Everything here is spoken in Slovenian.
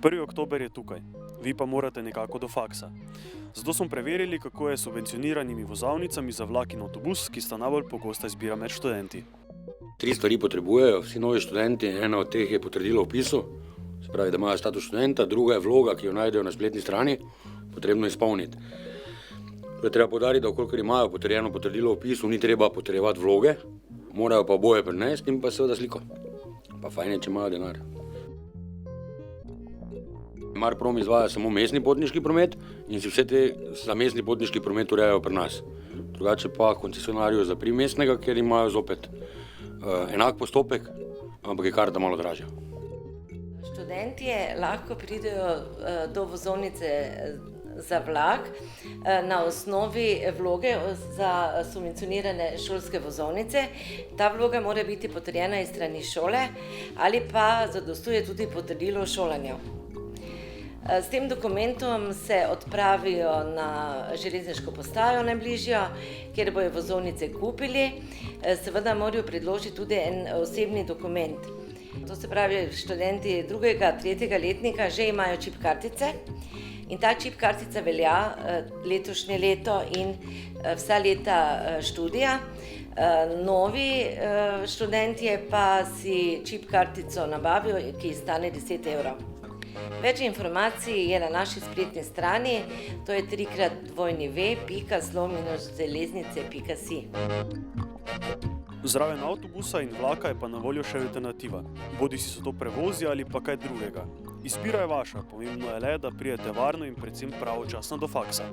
1. oktober je tukaj, vi pa morate nekako do faksa. Zato smo preverili, kako je s subvencioniranimi vozovnicami za vlak in avtobus, ki sta najbolj pogosta izbira med študenti. 3 stvari potrebujejo vsi novi študenti, ena od teh je potrdilo o vpisu, se pravi, da imajo status študenta, druga je vloga, ki jo najdejo na spletni strani, potrebno izpolniti. To je treba poudariti, da okolikor imajo potrjeno potrdilo o vpisu, ni treba potrjevati vloge, morajo pa oboje prinesti in pa seveda sliko. Pa fajn je, če imajo denar. Marprom izvaja samo mestni potniški promet in si vse te za mestni potniški promet urejajo pri nas. Drugače pa koncesionarju za primestnega, ker imajo zopet enak postopek, ampak je karta malo dražja. Študentje lahko pridejo do vozovnice za vlak na osnovi vloge za subvencionirane šolske vozovnice. Ta vloga mora biti potrjena iz strani šole ali pa zadostuje tudi potrdilo o šolanju. S tem dokumentom se odpravijo na železniško postajo najbližjo, kjer bojo vozovnice kupili. Seveda morajo predložiti tudi en osebni dokument. To se pravi, študenti 2., 3. letnika že imajo čip kartice in ta čip kartica velja letošnje leto in vsa leta študija. Novi študentje pa si čip kartico nabavijo, ki stane 10 evrov. Več informacij je na naši spletni strani, to je www.železnice.si. Zraven avtobusa in vlaka je pa na voljo še alternativa. Bodisi so to prevozi ali pa kaj drugega. Izbira je vaša, pomembno je le, da pridete varno in predvsem pravočasno do faksa.